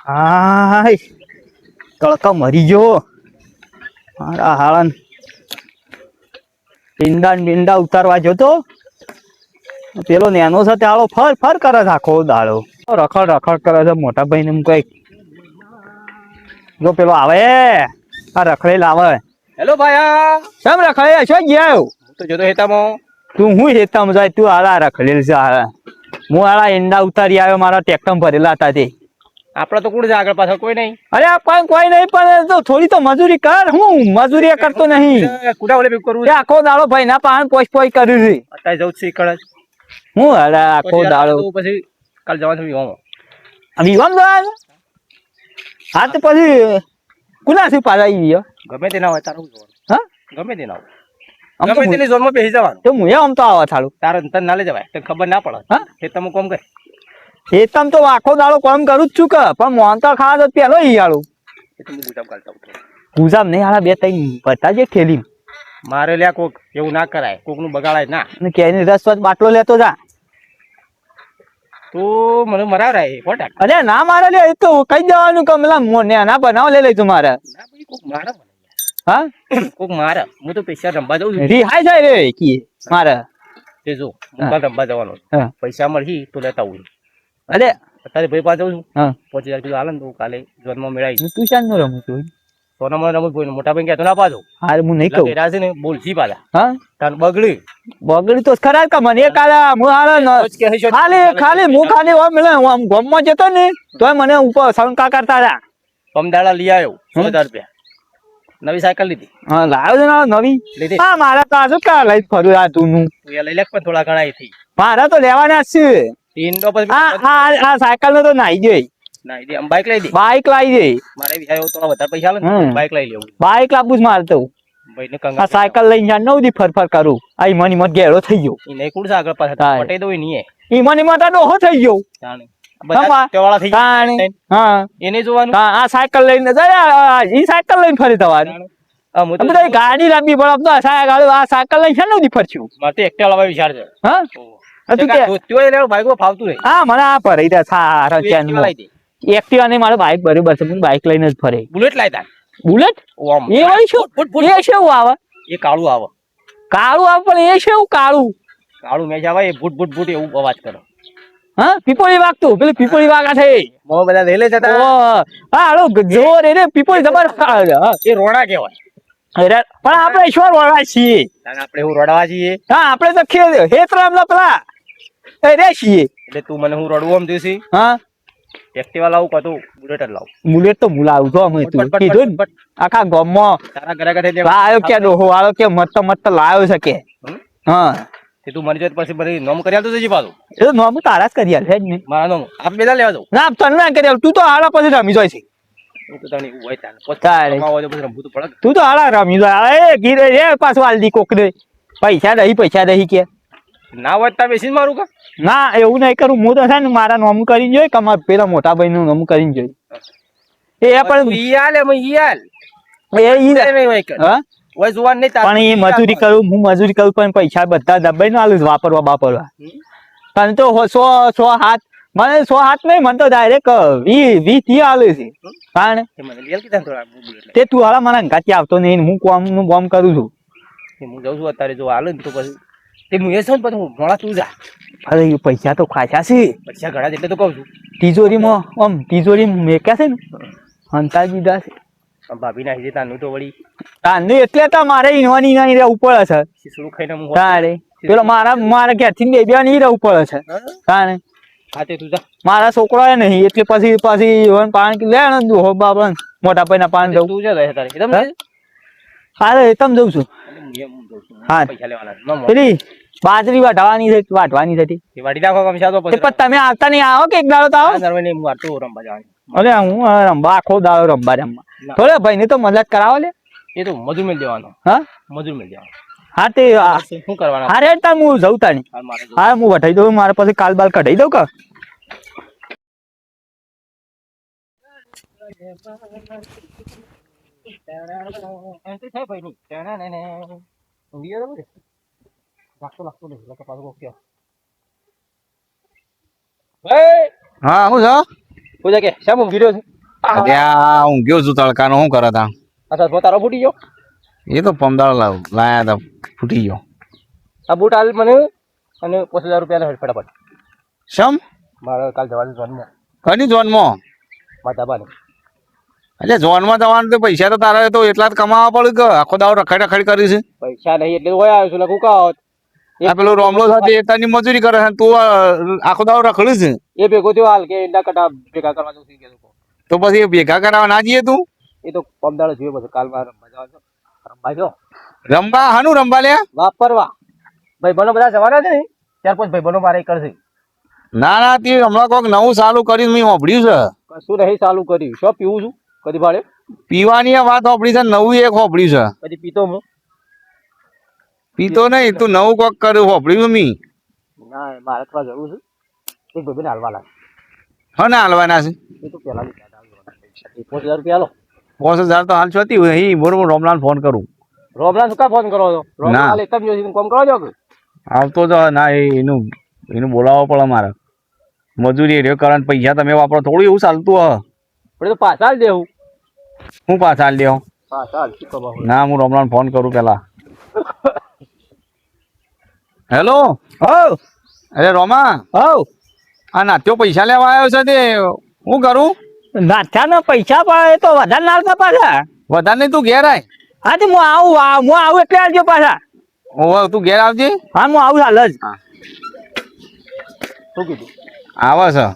હાય તડકા મરી ગયો મારા હાળન ઈંડા ઉતારવા જતો પેલો નેનો છે તે હાલો ફર ફર કરે છે આખો દાડો રખડ રખડ કરે છે મોટા ભાઈ ને કઈ જો પેલો આવે આ રખડેલ આવે. હેલો ભાયા કેમ રખડે છો ગયા હું તો જોતો હેતામાં તું હું હેતામાં જાય તું હાલા રખડેલ છે હાલા હું હાલા ઈંડા ઉતારી આવ્યો મારા ટ્રેક્ટર ભરેલા હતા તે આપડે તો કોણ છે આગળ પાછળ કોઈ નહીં. અરે પણ કોઈ નહીં પણ તો થોડી તો મજૂરી કર હું મજૂરી કરતો નહીં કુડા ઓલે બી કરવું આખો દાડો ભાઈ ના પાન પોઈ પોઈ કર્યું છે અત્યારે જવું છે કળ હું અરે આખો દાડો પછી કાલ જવાનું વિવામાં વિવામ જવાનું હા તો પછી કુના શું પાછા આવી ગયો ગમે તે ના હોય તારું જોવાનું. હા ગમે તે ના આમ હોય તો ગમે તેની ઝોનમાં બેસી જવાનું. તો હું આમ તો આવા થાળું તારે તને ના લઈ જવાય તને ખબર ના પડે. હા એ તમે કોમ કર એ તમ તો આખો દાડો કામ કરું જ છું કે પણ મોનતા ખાવા તો પેલો ઈ આળું એ તો હું ગુજામ કાઢતા ઉઠો ગુજામ નહીં હાલા બે ત્રણ બતાજે ઠેલી મારે લ્યા કોક એવું ના કરાય કોક નું બગાડાય ના અને કેની રસવત બાટલો લેતો જા તું મને મરાવરાય કોટા અરે ના મારે લે એ તો કઈ દેવાનું કે પેલા મોને ના બનાવ લે તું મારે ના ભાઈ કોક મારે મને હા કોક મારે હું તો પૈસા રમવા જઉં છું. રી હાય જાય રે કી મારે તે જો હું કાલ રમવા જવાનો હા પૈસા મળી તો લેતા આવું અરે અત્યારે ભાઈ પાસે જઉં છું હા 5000 કિલો હાલે ને તો કાલે જોનમાં મેળાવી તું શાન નો રમું છું સોના મને રમત કોઈ મોટા ભાઈ કહેતો ના પાછો હારે હું નહીં કહું છે ને બોલજી પાછા હા તાર બગડી બગડી તો ખરા કે મને કાલે હું હારે ખાલી ખાલી હું ખાલી ઓમ મિલે આમ ગોમમાં જતો ને તોય મને ઉપર શંકા કરતા હતા પમદાડા લઈ આવ્યો 10000 રૂપિયા નવી સાયકલ લીધી હા લાવ્યો છે ને નવી લીધી હા મારા તો આજુ કા લઈ ફરું આ તું નું તું એ લઈ લે પણ થોડા ઘણા થી મારા તો લેવાના જ છે તીન પછી આ સાયકલ નો તો નાઈ જોઈ ના ઈ બાઈક લઈ દી બાઈક લાવી દે મારે બી આવ્યો થોડા વધારે પૈસા આલે ને બાઈક લઈ લેવું બાઈક લાવવું જ મારે તો ભાઈ ને આ કંગા સાયકલ લઈને જા નવ દી ફરફર કરું આ મની મત ગેડો થઈ ગયો ઈ નહીં કુડ આગળ પાછળ હા. પટાઈ દો નહીં ઈ મની મત ડોહો થઈ ગયો જાણે બધા હમા. તેવાળા થઈ તાણે. ગયા હા એને જોવાનું આ સાયકલ લઈને જાય ઈ સાયકલ લઈને ફરી તમારે આ હું તો બધા ગાડી લાંબી પણ તો આ સાયકલ લઈને છે ને ફરશું મારે તો એકટા લાવવા વિચાર છે હા તું કે તું એ લેવું બાઈક ફાવતું રહે હા મને આ ફરી દે સારા તું એકટીવા ચેન લાવી દે એક્ટિવા ને મારે બાઈક બરોબર છે હું બાઈક લઈને જ ફરે બુલેટ લાવી તાર બુલેટ ઓમ એ વળી શું ફૂટ ફૂટ એ શું આવે એ કાળું આવે કાળું આવે પણ એ શું કાળું કાળું મેચ આવે એ ભૂટ ભૂટ ભૂટ એવું અવાજ કરે હા પીપળી વાગતું પેલું પીપળી વાગા છે મો બધા લઈ લે જતા હા હાલો જોર એ પીપળી જબર એ રોડા કહેવાય અરે પણ આપણે ઈશ્વર વાળા છીએ કારણ આપણે હું રોડવા છીએ હા આપણે તો ખેલ હેતરામ ના પેલા એ રે છીએ એટલે તું મને હું રડવું આમ દેસી હા એક્ટિવા લાવું કાં તો બુલેટ જ લાવું બુલેટ તો મુલાવું છો અમે તું પટ, કીધું ને આખા ગામમાં તારા ઘરે ઘરે લાયો કે ડોહો વાળો કે મત મત લાયો છે કે હા તે તું મરી જાય તો પછી બધી નોમ કરી આલતો જજી પાછું એ તો નોમ તારા જ કરી આલ છે જ ને મારા નોમ આપ બેલા લેવા દઉં ના તને ના કરી આલ તું તો હાડા પછી રમી જાય છે હું તો તને એવું હોય તાને તારે. પછી કમાવા હોય તો પછી રમવું તો પડે તું તો હાડા રમી જાય એ ગીરે રે પાછું હાલ દી કોક દે પૈસા દહી કે ના હોય તાર બેસીને મારું કા ના એવું નહીં કરું હું તો છે ને મારા નોમ કરીને જોઈ કે મારા પેલા મોટા ભાઈ નું નોમ કરીને જોઈ એ પણ ઈયાલ એમ ઈયાલ એ ઈ નહીં હોય કર હા ઓય જુવાન નહીં તાર પણ એ મજૂરી કરું હું મજૂરી કરું પણ પૈસા બધા દબાઈ નો આલું વાપરવા બાપરવા તને તો 100 હાથ મને 100 હાથ નહીં મને તો ડાયરેક્ટ 20 આલે છે કારણ તે મને લેલ કીધા થોડા બુલેટ તે તું હાલા મને અંગાથી આવતો નહીં હું કોમ નું બોમ કરું છું હું જાઉં છું અત્યારે જો હાલે ને તો પછી તે હું એ છું ને પછી હું મોડા તું જા અરે એ પૈસા તો ખાસા છે પૈસા ઘણા એટલે તો કહું છું તિજોરીમાં આમ તિજોરી મેક્યા છે ને હંતા દીધા છે આમ ભાભી નાખી દે તાનું તો વળી તાને એટલે તો મારે ઈનવાની નહીં રહેવું પડે છે શીશડું ખાઈને હું તારે પેલો મારા ઘેરથી બેબી નહીં રહેવું પડે છે તારે હા તે તું જા મારા છોકરા નહીં એટલે પછી પાણી લે ને દોહો બાબા મોટા ભાઈ ના પાણી દઉં તું જા રહે તારે એકદમ હા તમ જઉં છું હા. પૈસા લેવાના ન પેલી બાજરી વાટવાની હતી એ વાડી નાખો કમસા તો તે પછી પણ તમે આવતા નહીં આવો કે એક દાડો તો આવો નરવે નહીં મારતો રમવા જવાની અરે હું રમવા આખો દાડો રમવા થોડે ભાઈ ને તો મદદ કરાવો લે એ તો મજૂર મિલ દેવાનો હા મજૂર મિલ દેવાનો હા તે શું કરવાના હા રેડ હું જઉં તાણી હાલ મારે જવું. હા હું વટાઈ દઉં મારા પાસે કાલ બાલ કઢાઈ દઉં કે એન્ટ્રી થાય ભાઈ ની ઊંઘી ગયો લાગતો નહીં લખો પાછો કોક કયો ભાઈ હા હું છો પૂજા કે શા ઊંઘી રહ્યો છે ત્યાં ઊંઘ્યો છું તડકાનો શું કરે તા અચ્છા તો તારો ફૂટી ગયો એ તો પમદાળ લાયા તા ફૂટી ગયો આ બૂટ હાલ મને અને 5000 રૂપિયા ફટાફટ શમ મારે કાલ જવાનું જોનમાં કની ઝોનમાં માતા બાને એટલે ઝોનમાં જવાનું તો પૈસા તો તારે તો એટલા જ કમાવા પડે કે આખો દાવ રખડ રખડ કરી છે પૈસા નહીં એટલે હોય આવ્યો છું લખું કાવત આ પેલો રોમલો સાથે એકતાની મજૂરી કરે છે તું આખો દાવ રખડ્યું છે એ ભેગો થયો હાલ કે એના કટા ભેગા કરવા જવું છે તો પછી એ ભેગા કરાવવા ના જઈએ તું એ તો પમદાડો જોયો પછી કાલ મારે રમવા જવાનું છે રમવા જો રંબા હાનું રંબા લે વાપરવા ભાઈ બનો બધા જવાના છે ને ત્યાર પછી ભાઈ બનો મારે કરશે ના ના તે હમણાં કોઈક નવું ચાલુ કર્યું મેં સાંભળ્યું છે કશું નહીં ચાલુ કર્યું શું પીવું છું કદી ભાડે પીવાની આ વાત સાંભળી છે નવું એક સાંભળ્યું છે કદી પીતો હું પીતો નહીં તું નવું કોક કર્યું સાંભળ્યું મી ના મારે થોડા જરૂર છે એક ભાઈ હાલવા લાગે હા ના હાલવાના છે એ તો પેલા 5000 રૂપિયા લો 5000 તો હાલ છોતી હોય અહીં બરોબર રોમલાલ ફોન કરું રોમલા શું કા ફોન કરો છો ના. રોમલા એકદમ જોઈ કોમ કરો છો કે આવતો જ ના એનું બોલાવવો પડે મારે મજૂરી રહ્યો કારણ પૈસા તમે વાપરો થોડું એવું ચાલતું હ પણ એ તો પાછા જ દેવું હું પાછા હાલ દેવો પાછા જ શું ખબર ના હું રોમલાલ ફોન કરું પેલા હેલો હો અરે રોમા હો આ નાત્યો પૈસા લેવા આવ્યો છે તે હું કરું નાથાના પૈસા પણ એ તો વધારે ના આવતા પાછા વધારે નહીં તું ઘેર આય હા તો હું આવું એટલે આવજો પાછા ઓહો તું ઘેર આવજે હા હું આવું હાલ જ શું કીધું આવે છે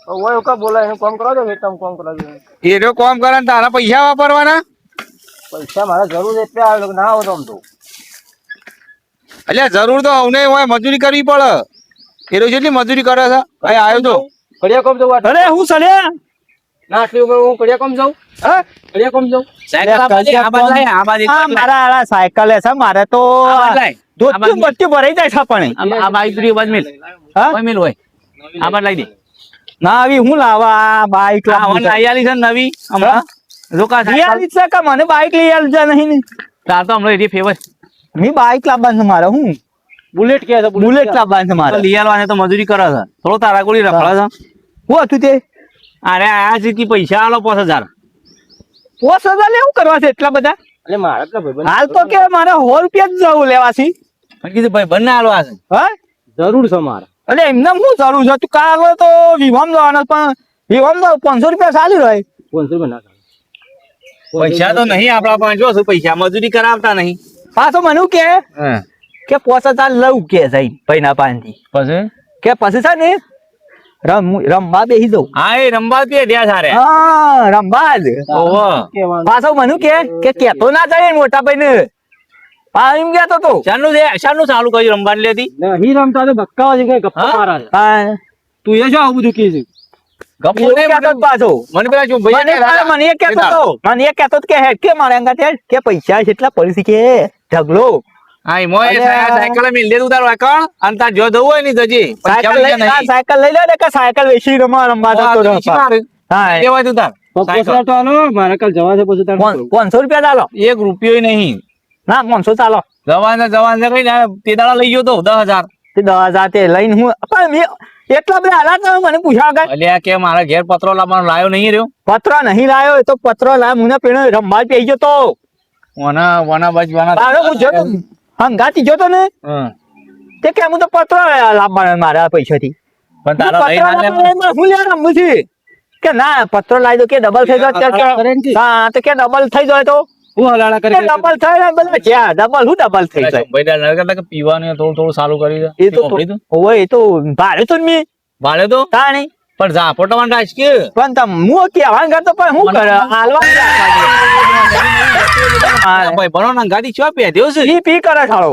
ઓય કા બોલાય એનું કામ કરો છો એકદમ કામ કરો છો એ રહ્યો કોમ કરે ને તારા પૈસા વાપરવાના પૈસા મારે જરૂર એટલે આવે ના આવો તો આમ તો એટલે જરૂર તો અવને હોય મજૂરી કરવી પડે એ રહ્યો જેટલી મજૂરી કરે છે અહીં આવ્યો તો કડિયા કોમ જવું અરે હું સડ્યા ના આટલી ઉંમર હું કડિયા કોમ જાઉં હા કડિયા કોમ જાઉં હા, મારા આલા સાયકલ છે મારે તો ધોતું બત્તી ભરાઈ જાય છે પણ હા? ના આવી હું લાવા બાઈક નવી લઈ છે કે મને બાઈક લઈ આલજા નહીં ને મી બાઈક લાવવાનું છે મારે હું બુલેટ કે છે બુલેટ લાવવાનું છે મારે લઈ આવવાને તો મજૂરી કરે છે થોડો તારા ગોળી રખડે છે હું હતું તે અરે આ સીધી પૈસા આલો 5000 5000 લેવું કરવા છે એટલા બધા એટલે મારે તો ભાઈ હાલ તો કે મારે 100 રૂપિયા જ જવું લેવાથી કીધું ભાઈ બંને આલવા છે હા જરૂર છે મારે એટલે એમને હું જરૂર છે તું કાલ તો વિવામ જવાનો પણ વિવામ તો 500 રૂપિયા ચાલી રહે 500 રૂપિયા ના પૈસા તો નહીં આપડા પાસે જો શું પૈસા મજૂરી કરાવતા નહીં પાછો મને કે 5000 લઉં કે જઈ પૈના પાનથી પછી કે પછી છે ને રમવા બેસી દઉં હા એ રંબા તે દ્યા સારે હા રમવા જ ઓહો કેવાનું પાછો મને કે કેતો ના જાય ને મોટા ભાઈ ને એમ કેતો તો શાનું ચાલુ કર્યું રંબાને લેતી નહીં રમતા તો બક્કાવા છે કઈ ગપ્પા હા? મારા છે હા તું એ શું આવું બધું કે છે ગપ્પો એવું નહીં કહેતો જ પાછો મને પેલા જો ભાઈ મને એ કહેતો તો કે હેડ કે મારે અંગાત હેડ કે પૈસા કેટલા પડી છે કે ઢગલો હા એ મોય અલ્યા. સાયકલ મેં લે તારો એકણ અને તાર જો દઉં હોય ને જજી સાયકલ લઈ લે ને કે સાયકલ વેચી રમવા જતો રહો. હા કેવાય તું તાર પૈસા તો આલો મારે કાલ જવા છે પછી તાર 500 રૂપિયા ચાલો 1 રૂપિયો નહીં ના 500 ચાલો જવાન કઈ તે દાડા લઈ ગયો તો 10000 તે 10,000 તે લઈને હું પણ મેં એટલા બધા હાલાત તમે મને પૂછ્યા આગળ અલ્યા કે મારા ઘેર પત્રો લાવવાનો લાયો નહીં રહ્યો પત્ર નહીં લાયો એ તો પત્ર લાવ મને પેલો રમવા પી ગયો તો વના બચવાના તારો હું જોતો હંગાતી જોતો ને તે કે હું તો પત્ર લાવવાના મારા પૈસાથી પણ તારા લઈ ના લે હું લે રમવું છે કે ના પત્ર લાવી દો કે ડબલ થઈ જાય હા તો કે ડબલ થઈ જાય તો હું હલાડા કે કરી ડબલ થઈ જાય બધા જ્યાં ડબલ હું ડબલ થઈ જાય ભાઈ દાદા કરતા કે પીવાનું થોડું ચાલુ કરી દે એ તો ઓય એ તો ભાડે તો મેં ભાડે તો તાણી પણ ઝાપટમાં રાજકીય પણ તમ હું કહેવાનું કરતો પણ હું કરે હાલવા ભાઈ બનો ના ગાડી ચો પેદ્યો છે ઈ પી કરે ખાળો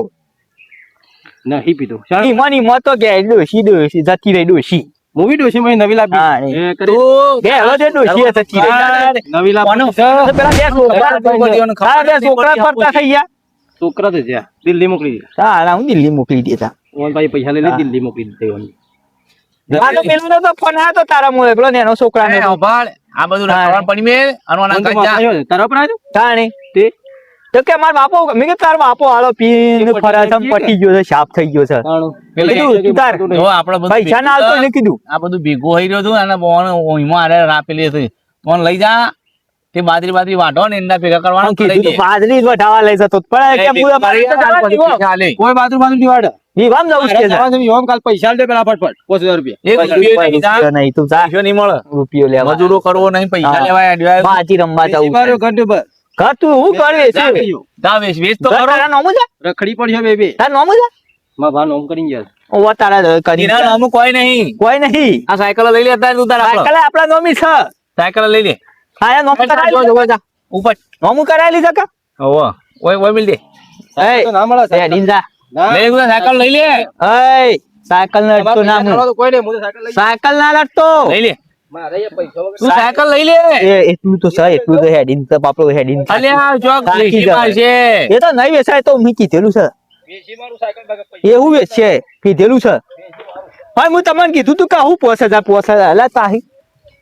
નહીં પીતો ઈ મની મતો કે ડોશી જતી રહી ડોશી મૂવી ડોશી માં નવી હા, લાવી એ. એ કરી તું બે હવે જે ડોશી જતી રહી નવી લાવી તો પેલા બે છોકરા બે છોકરા ફરતા થઈ ગયા છોકરા તો જ્યાં દિલ્હી મોકલી દીધા તારા હું દિલ્હી મોકલી દેતા ઓન ભાઈ પૈસા લઈને હા. દિલ્હી મોકલી દીધા આ તો પેલો તો ફોન આવ્યો તો તારા મોએ પેલો નેનો છોકરાનો તો. આ બધું હા. રખડવાનું પડી મેં અને તારા પર આવ્યો તાણી તે તો કે મારા બાપો મેં કીધું તારો બાપો હાલો પીને ફરાસમ પટી ગયો છે સાફ થઈ ગયો છે કીધું તું તાર જો આપણે બધું પૈસા ના આવતો એને કીધું આ બધું ભેગું થઈ રહ્યું હતું અને બોન ઓઈમાં આરે રાપેલી હતી ફોન લઈ જા તે બાજરી વાઢો ને એના ભેગા કરવાનું કીધું તું બાજરી જ વઢાવા લઈ જતો પણ કેમ હું અમારે તો જવા જ દીધો. કોઈ બાજુ દિવાડ વિવામ જવું છે જા. કાલ પૈસા લે પેલા ફટફટ 5000 રૂપિયા એક રૂપિયો નહીં જા. રૂપિયો નહીં તું જા. પૈસો નહીં મળે રૂપિયો લેવા મજૂરો કરવો નહીં પૈસા હા. લેવાય અડવાય. બાજી રમવા જવું છે. ઘંટે પર ઘર તું હું કરવી છે જા વેચ તો ઘર કરો તારા નોમું છે રખડી પડ્યો બેબી તારા નોમું છે માં ભા નોમ કરી ગયા ઓ તારા કરી એના નામનું કોઈ નહીં. કોઈ નહીં આ સાયકલ લઈ લે અત્યારે તું તારા આપણો. સાયકલ આપણા નોમી છે સાયકલ લઈ લે આયા નોમ કરાવી જો, જો, જા ઉપર નોમું કરાવી લીધા કા ઓવો ઓય મિલ દે એ તો ના મળે એ ડીંજા ના લે તું સાયકલ લઈ લે એ સાયકલ ના લટતો નામ તો કોઈ નહીં હું તો સાયકલ લઈ સાયકલ ના લટતો લઈ લે મારે અહીંયા પૈસા વગર તું સાયકલ લઈ લે એ એટલું તો છે એટલું તો હેડીન તો બાપડો હેડીન અલ્યા ચોક થાકી દેશી જવાય. માલ છે. એ તો નહીં વેચાય તો મેં કીધેલું છે વેચી મારું સાયકલ બગર પૈસા એવું વેચશે કીધેલું છે હા હું તમને કીધું તું કે હું 5000 અલા તાહી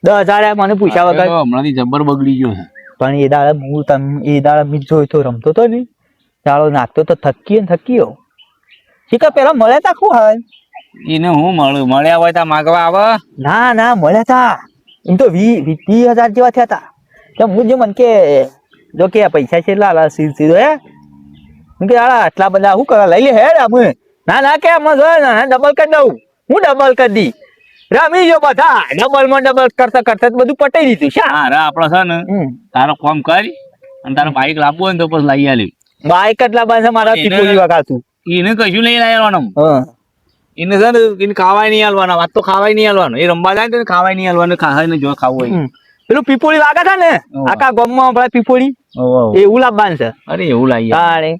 10000 મને પૂછ્યા વગર હમણાંથી જબ્બર બગડી ગયો છે. પણ એ દાડે હું એ દાડે મેં જોઈ તો રમતો તો ને ચાલો નાખતો તો થક્યો શીખા પેલા મળ્યા તા શું હવે એને હું મળ્યા હોય તો માગવા આવે. ના મળ્યા તા એમ તો 20,000 જેવા થયા તા તો હું જે મને કે જો કે આ પૈસા છે એટલા સીધો હે હું કે આટલા બધા શું કરવા લઈ લે હેડ અમે ના કે અમે ડબલ કરી દઉં હું ડબલ કરી દી રમી જો બધા ડબલ કરતા કરતા બધું પટાઈ દીધું શા હા રા આપડે છે ને તારો કામ કરી અને તારો બાઈક લાવવું હોય ને તો પછી લઈ આલી. બાઈક એટલા બાંધે મારા પીપોલી વગાતું એને કશું લઈ આવવાનું. હા એને છે ને એને ખાવાય નહીં હાલવાના વાત તો ખાવાય નહીં હાલવાનું. એ રમવા જાય ને તો ખાવાય નહીં હાલવાનું. ખાવાય ને જો ખાવું હોય પેલું પીપોળી વાગા હતા ને આખા ગામમાં પેલા પીપોળી એવું લાવવાનું છે અરે એવું લાવી તારે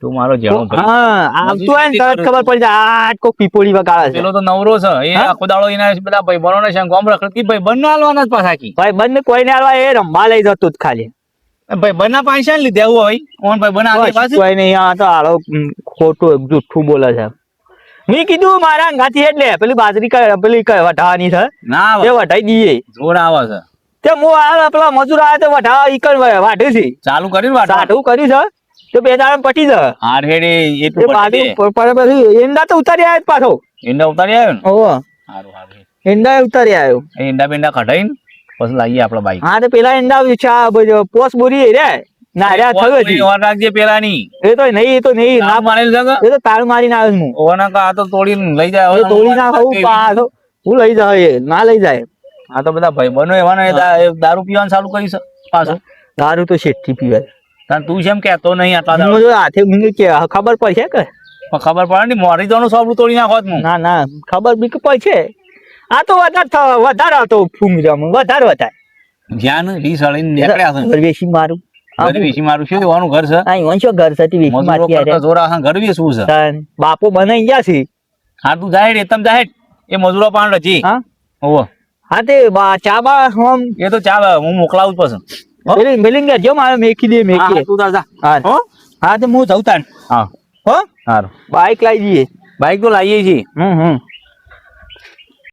તું મારો જેવો ભાઈ. હા આવતું હોય ને તરત ખબર પડી જાય આ કોક પીપોળી વગાડે છે પેલો તો નવરો છે એ આખો દાડો એના બધા ભાઈબંધો ને છે ગામ રખડતી ભાઈબંધ ના હાલવાના જ પાછા કી ભાઈ બંને કોઈને હાલવા એ રમવા લઈ જતું જ ખાલી ભાઈબંધ ના પૈસા લીધે આવું હોય ઓન ભાઈબંધ આગળ પાછળ કોઈ નહીં આ તો હાલો ખોટું જુઠ્ઠું બોલે છે મેં કીધું મારા અંગાથી એટલે પેલી બાજરી પેલી વઢાવાની છે ના એ વઢાઈ દઈએ જોર આવે છે તે હું આ પેલા મજૂર આવ્યા તો વઢાવા ઈકણ વાઢે છે ચાલુ કર્યું વાટવા સાઠું કર્યું છે તો બે દાડા પટી જાય હાર હેડે એ એટલું પટી દે. પછી એંડા તો ઉતારી આવ્યો જ પાછો ઈંડા ઉતારી આવ્યો ને ઓહો હારું હારું એંડા ઉતારી આવ્યો એ ઈંડા બેંડા કઢાઈને પછી લાવીએ આપડે બાઈક હા તો પેલા એંડા પોસ બોરી રે ના રે થયો છે ઓન રાખજે પેલાની એ તો નહીં ના ના મારેલ છે એ તો તાળ મારીને આવ્યો છું હું ઓના કા આ તો તોડીને લઈ જાય એ તોડી ના ખાવું પાછો હું લઈ જાય ના લઈ જાય આ તો બધા ભાઈબંધો એવા ને દારૂ પીવાનું ચાલુ કરી છે પાછું દારૂ તો શેઠથી પીવાય તાન તું જેમ કેતો નહીં આટલા દારૂ. હું જો હાથે મને કે ખબર પડશે કે પણ ખબર પડે ને મોરી જવાનું સોબલું તોડી નાખો જ હું. ના ખબર બી પડશે આ તો વધારે હતો ફૂંગજામ વધારે જ્યાં રીસ હળીને નીકળ્યા છે ઘર વેચી મારું ઘર વેચી મારું શું દેવાનું ઘર છે અહીં વંશો ઘર સતી વેચી મજૂરો મારી કરતા જોર આખા ઘર વેચવું છે તાન બાપો બનાઈ ગયા છે હા તું જાહેર એતમ જાહેર એ મજૂરો પાણ રચી હા ઓવો હા તે ચા બા હમ એ તો ચાલ હું મોકલાવું જ પછી મેલિંગ જો મારે મેકી દે હા, મેકી તું તાર જા હા હો હા તો હું જઉં તાન હા હો સારું બાઈક લાવી દઈએ બાઈક તો લાવીએ છીએ હમ